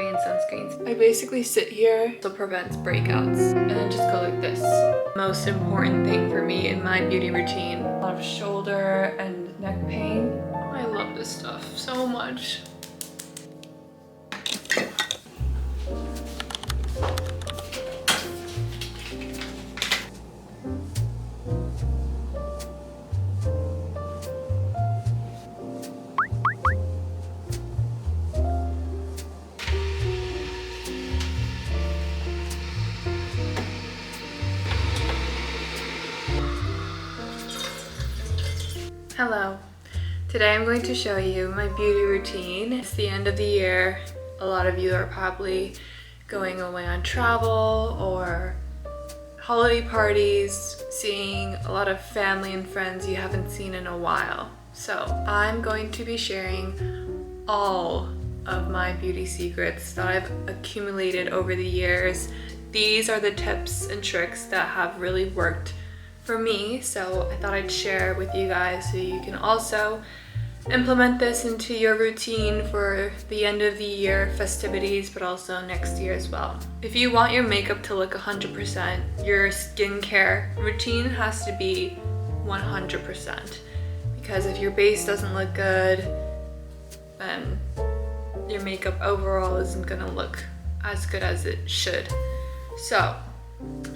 non-Korean sunscreens. I basically sit here so it prevents breakouts and then just go like this. Most important thing for me in my beauty routine. A lot of shoulder and neck pain. I love this stuff so much. Hello. Today I'm going to show you my beauty routine. It's the end of the year. A lot of you are probably going away on travel or holiday parties, seeing a lot of family and friends you haven't seen in a while. So I'm going to be sharing all of my beauty secrets that I've accumulated over the years. These are the tips and tricks that have really worked for me, so I thought I'd share with you guys so you can also implement this into your routine for the end of the year festivities, but also next year as well. If you want your makeup to look 100%, your skincare routine has to be 100%, because if your base doesn't look good, then your makeup overall isn't gonna look as good as it should. So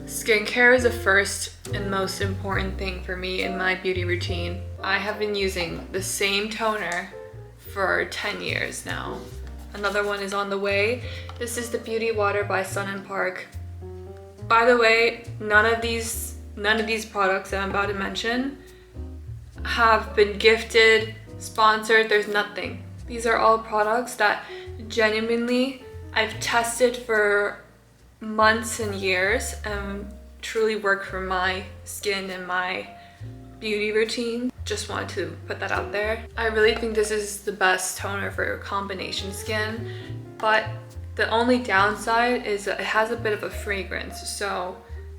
skincare is the first and most important thing for me in my beauty routine. I have been using the same toner for 10 years now. Another one is on the way. This is the Beauty Water by Sun & Park. By the way, none of these products that I'm about to mention have been gifted, sponsored, there's nothing. These are all products that genuinely I've tested for months and years and truly work for my skin and my beauty routine. Just wanted to put that out there. I really think this is the best toner for combination skin, but the only downside is that it has a bit of a fragrance. So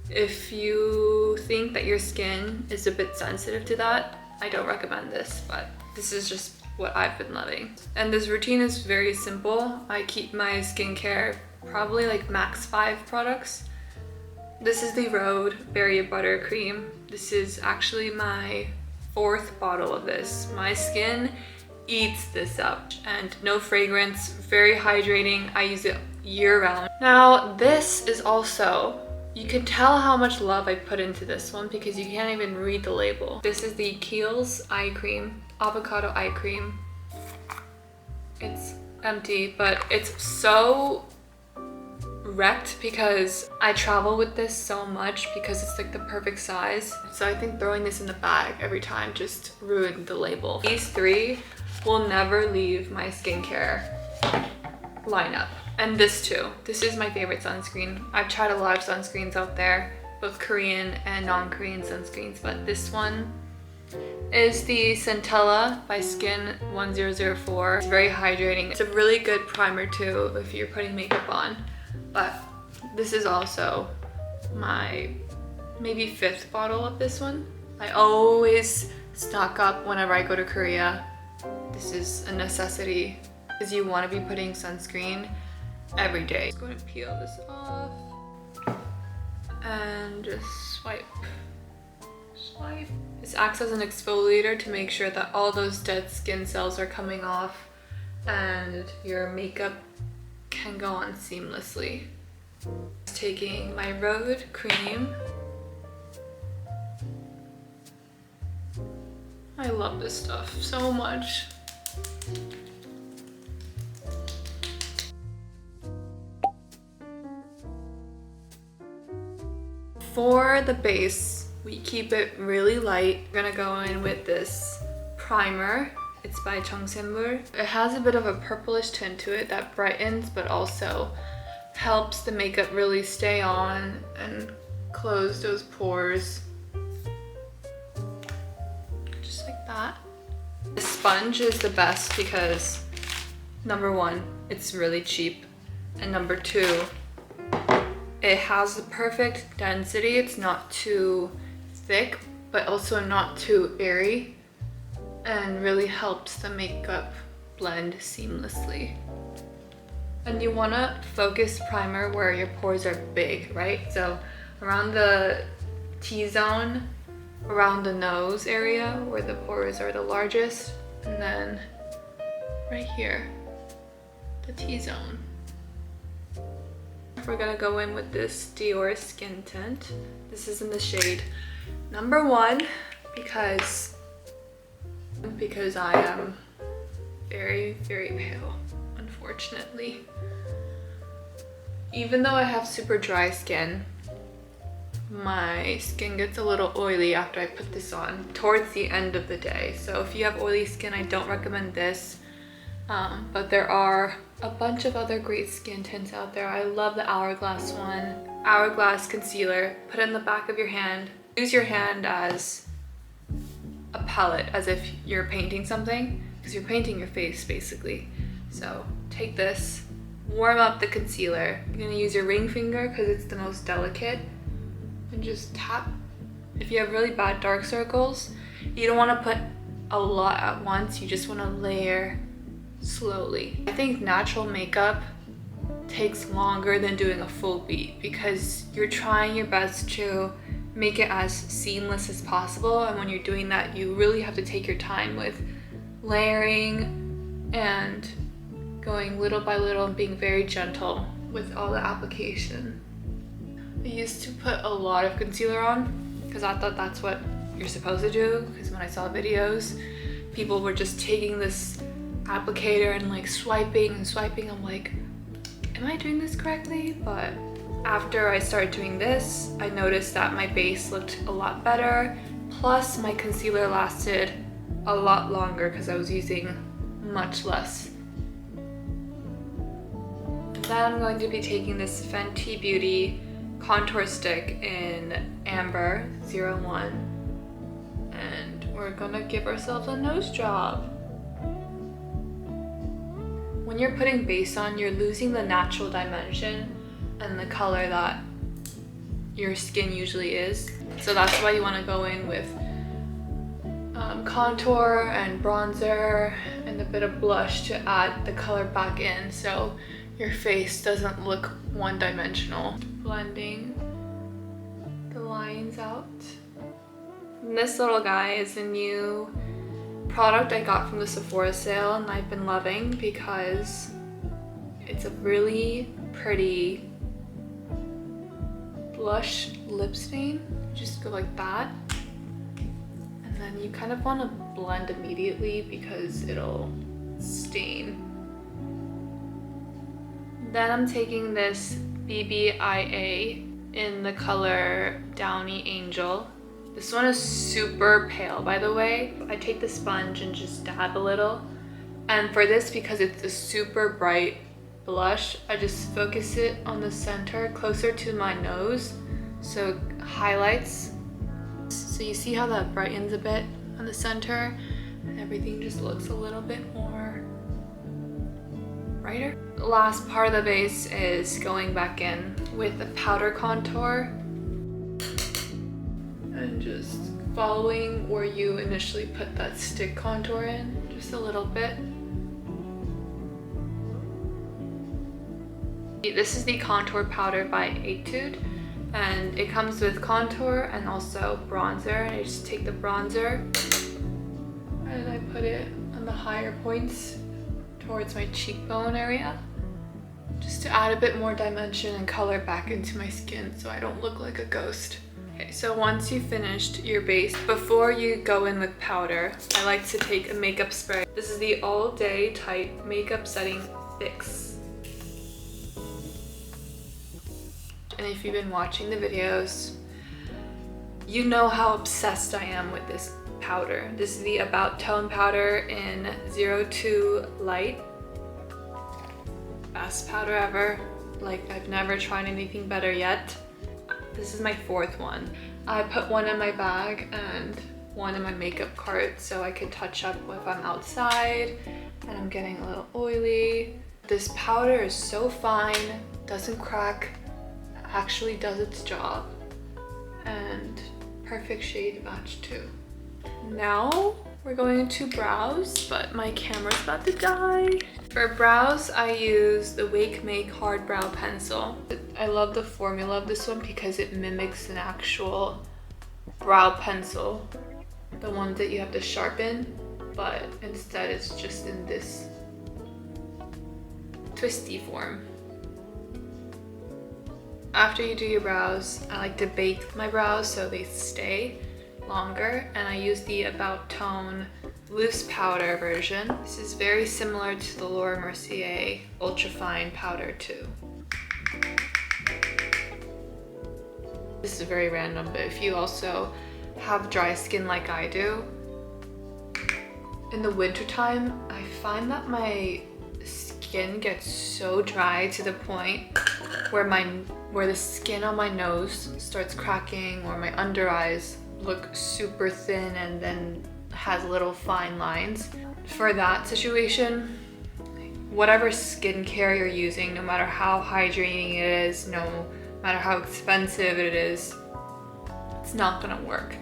if you think that your skin is a bit sensitive to that, I don't recommend this, but this is just what I've been loving. And this routine is very simple. I keep my skincare probably like max 5 products. This is the Rhode Berry Butter Cream. This is actually my 4th bottle of this. My skin eats this up, and no fragrance, very hydrating. I use it year round. Now this is also, you can tell how much love I put into this one because you can't even read the label. This is the Kiehl's eye cream, avocado eye cream. It's empty, but it's so wrecked because I travel with this so much because it's like the perfect size. So I think throwing this in the bag every time just ruined the label. These 3 will never leave my skincare lineup. And this too. This is my favorite sunscreen. I've tried a lot of sunscreens out there, both Korean and non-Korean sunscreens, but this one is the Centella by Skin 1004. It's very hydrating. It's a really good primer too if you're putting makeup on. But this is also my maybe 5th bottle of this one. I always stock up whenever I go to Korea. This is a necessity because you want to be putting sunscreen every day. I'm going to peel this off and just swipe. This acts as an exfoliator to make sure that all those dead skin cells are coming off and your makeup can go on seamlessly. Taking my Rhode cream. I love this stuff so much. For the base, we keep it really light. We're gonna go in with this primer. It's by Jeongsanmul. It has a bit of a purplish tint to it that brightens but also helps the makeup really stay on and close those pores. Just like that. The sponge is the best because number 1, it's really cheap, and number 2, it has the perfect density. It's not too thick but also not too airy, and really helps the makeup blend seamlessly. And you want to focus primer where your pores are big, right? So around the T-zone, around the nose area where the pores are the largest, and then right here, the T-zone. We're gonna go in with this Dior Skin Tint. This is in the shade number 1 because I am very, very pale, unfortunately. Even though I have super dry skin, my skin gets a little oily after I put this on towards the end of the day. So if you have oily skin, I don't recommend this. But there are a bunch of other great skin tints out there. I love the Hourglass one. Hourglass concealer. Put it in the back of your hand. Use your hand as a palette, as if you're painting something, because you're painting your face basically. So take this, warm up the concealer. You're gonna use your ring finger because it's the most delicate, and just tap. If you have really bad dark circles, you don't want to put a lot at once. You just want to layer slowly. I think natural makeup takes longer than doing a full beat because you're trying your best to make it as seamless as possible, and when you're doing that, you really have to take your time with layering and going little by little and being very gentle with all the application. I used to put a lot of concealer on because I thought that's what you're supposed to do, because when I saw videos, people were just taking this applicator and like swiping and swiping. I'm like, am I doing this correctly? But after I started doing this, I noticed that my base looked a lot better, plus my concealer lasted a lot longer because I was using much less. Then I'm going to be taking this Fenty Beauty contour stick in Amber 01, and we're gonna give ourselves a nose job. When you're putting base on, you're losing the natural dimension and the color that your skin usually is. So that's why you want to go in with contour and bronzer and a bit of blush to add the color back in so your face doesn't look one-dimensional. Blending the lines out. And this little guy is a new product I got from the Sephora sale, and I've been loving because it's a really pretty blush lip stain. Just go like that, and then you kind of want to blend immediately because it'll stain. Then I'm taking this BBIA in the color Downy Angel. This one is super pale, by the way. I take the sponge and just dab a little. And for this, because it's a super bright blush, I just focus it on the center, closer to my nose, so it highlights. So you see how that brightens a bit on the center, and everything just looks a little bit more brighter. The last part of the base is going back in with the powder contour and just following where you initially put that stick contour in, just a little bit. This is the contour powder by Etude, and it comes with contour and also bronzer. And I just take the bronzer and I put it on the higher points towards my cheekbone area, just to add a bit more dimension and color back into my skin so I don't look like a ghost. Okay, so once you've finished your base, before you go in with powder, I like to take a makeup spray. This is the All Day Type Makeup Setting Fix. And if you've been watching the videos, you know how obsessed I am with this powder. This is the About Tone powder in 02 Light. Best powder ever. Like, I've never tried anything better yet. This is my fourth one. I put one in my bag and one in my makeup cart so I could touch up if I'm outside and I'm getting a little oily. This powder is so fine, doesn't crack, actually does its job, and perfect shade match too. Now we're going to brows, but my camera's about to die. For brows, I use the Wake Make Hard Brow Pencil. I love the formula of this one because it mimics an actual brow pencil, the one that you have to sharpen, but instead it's just in this twisty form. After you do your brows, I like to bake my brows so they stay longer, and I use the About Tone loose powder version. This is very similar to the Laura Mercier Ultra Fine powder too. This is very random, but if you also have dry skin like I do, in the wintertime, I find that my skin gets so dry to the point where the skin on my nose starts cracking, or my under eyes look super thin and then has little fine lines. For that situation, whatever skincare you're using, no matter how hydrating it is, no matter how expensive it is, it's not gonna work.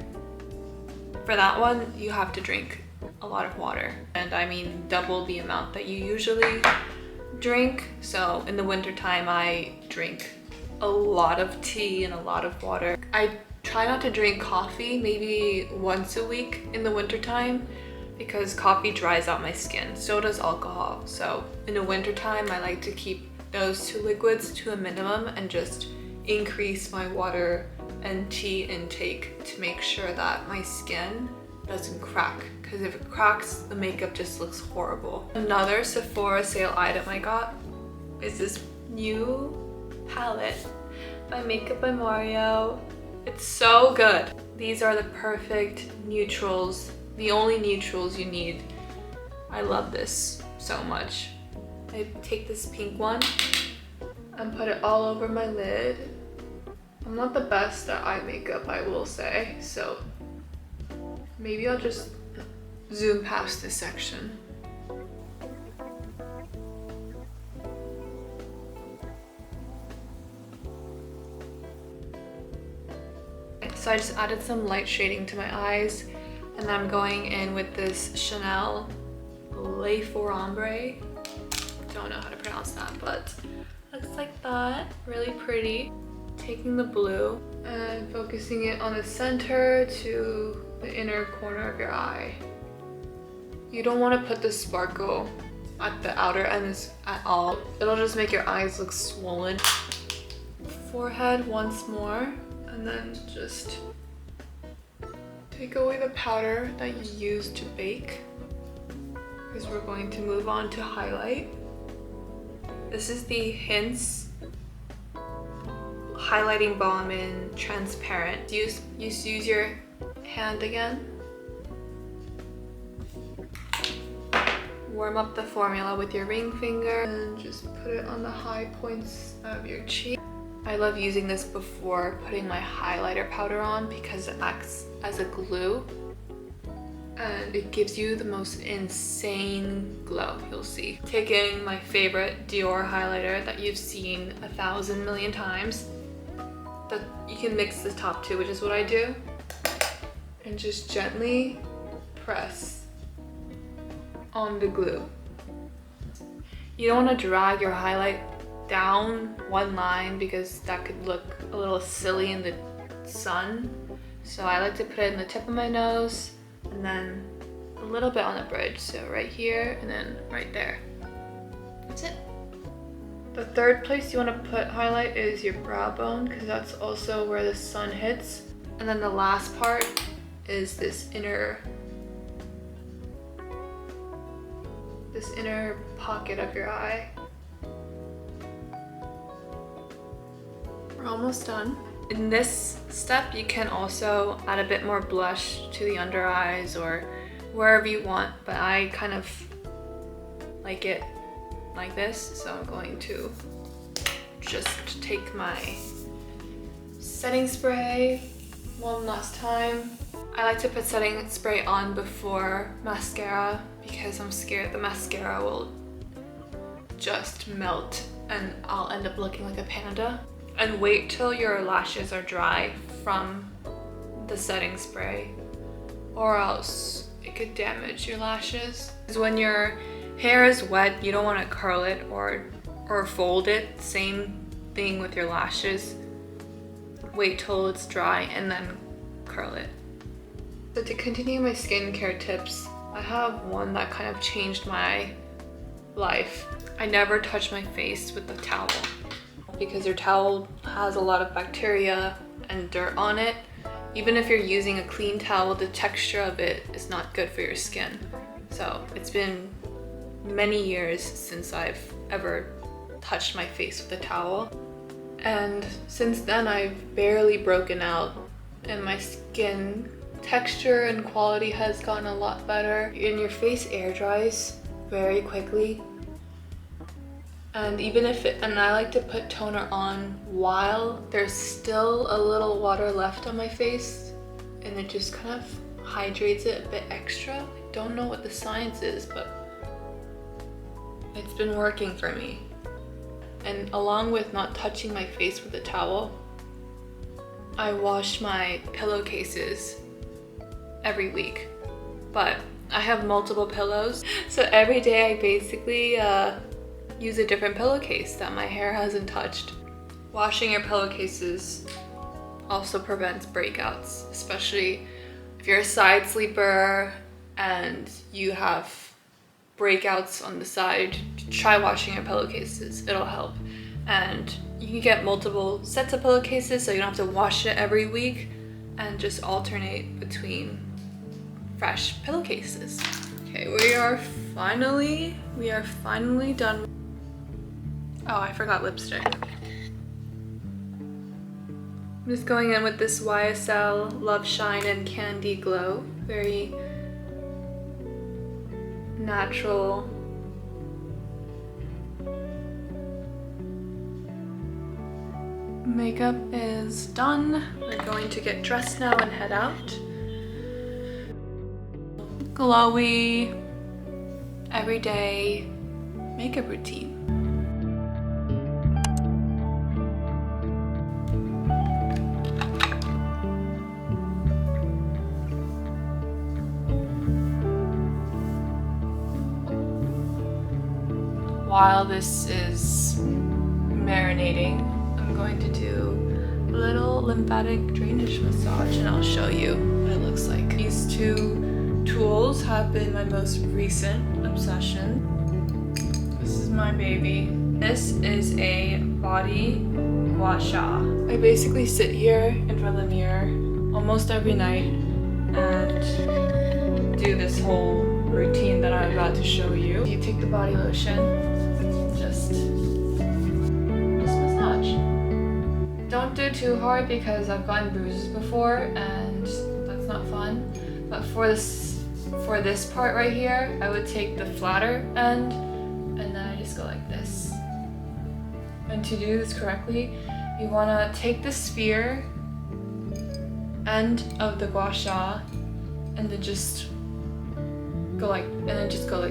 For that one, you have to drink a lot of water. And I mean double the amount that you usually drink. So in the wintertime, I drink a lot of tea and a lot of water. I try not to drink coffee maybe once a week in the wintertime because coffee dries out my skin. So does alcohol. So in the wintertime, I like to keep those two liquids to a minimum and just increase my water and tea intake to make sure that my skin doesn't crack, because if it cracks, the makeup just looks horrible. Another Sephora sale item I got is this new palette by Makeup by Mario. It's so good. These are the perfect neutrals, the only neutrals you need. I love this so much. I take this pink one and put it all over my lid. I'm not the best at eye makeup, I will say, so maybe I'll just zoom past this section. So I just added some light shading to my eyes, and I'm going in with this Chanel Le Fort Ombre. Don't know how to pronounce that, but looks like that. Really pretty. Taking the blue and focusing it on the center to the inner corner of your eye. You don't want to put the sparkle at the outer ends at all. It'll just make your eyes look swollen. Forehead once more, and then just take away the powder that you used to bake, because we're going to move on to highlight. This is the Hints highlighting balm in transparent. Use your hand again. Warm up the formula with your ring finger and just put it on the high points of your cheek. I love using this before putting my highlighter powder on because it acts as a glue and it gives you the most insane glow, you'll see. Taking my favorite Dior highlighter that you've seen 1,000 million times, that you can mix the top two, which is what I do, and just gently press on the glue. You don't want to drag your highlight down one line because that could look a little silly in the sun. So I like to put it in the tip of my nose and then a little bit on the bridge. So right here and then right there. That's it. The third place you want to put highlight is your brow bone because that's also where the sun hits. And then the last part is this inner pocket of your eye. We're almost done. In this step, you can also add a bit more blush to the under eyes or wherever you want, but I kind of like it like this, so I'm going to just take my setting spray one last time. I like to put setting spray on before mascara because I'm scared the mascara will just melt and I'll end up looking like a panda. And wait till your lashes are dry from the setting spray or else it could damage your lashes. Because when you're hair is wet, you don't want to curl it or fold it. Same thing with your lashes. Wait till it's dry and then curl it. So to continue my skincare tips, I have one that kind of changed my life. I never touch my face with a towel because your towel has a lot of bacteria and dirt on it. Even if you're using a clean towel, the texture of it is not good for your skin. So it's been many years since I've ever touched my face with a towel. And since then, I've barely broken out and my skin texture and quality has gotten a lot better. And your face air dries very quickly. And and I like to put toner on while there's still a little water left on my face, and it just kind of hydrates it a bit extra. I don't know what the science is, but it's been working for me. And along with not touching my face with a towel, I wash my pillowcases every week. But I have multiple pillows, so every day I basically use a different pillowcase that my hair hasn't touched. Washing your pillowcases also prevents breakouts, especially if you're a side sleeper and you have breakouts on the side. Try washing your pillowcases, it'll help. And you can get multiple sets of pillowcases so you don't have to wash it every week, and just alternate between fresh pillowcases. Okay, we are finally done. Oh, I forgot lipstick. I'm just going in with this YSL Love Shine and Candy Glow. Very natural. Makeup is done. We're going to get dressed now and head out. Glowy, everyday makeup routine. While this is marinating, I'm going to do a little lymphatic drainage massage, and I'll show you what it looks like. These two tools have been my most recent obsession. This is my baby. This is a body gua sha. I basically sit here in front of the mirror almost every night and do this whole routine that I'm about to show you. You take the body lotion, just massage. Don't do too hard because I've gotten bruises before and that's not fun. But for this part right here, I would take the flatter end and then I just go like this. And to do this correctly, you want to take the sphere end of the gua sha and then just go like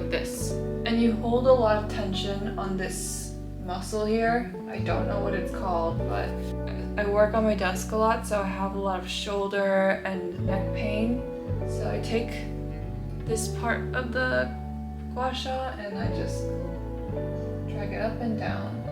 this. And you hold a lot of tension on this muscle here. I don't know what it's called, but I work on my desk a lot, so I have a lot of shoulder and neck pain. So I take this part of the gua sha and I just drag it up and down.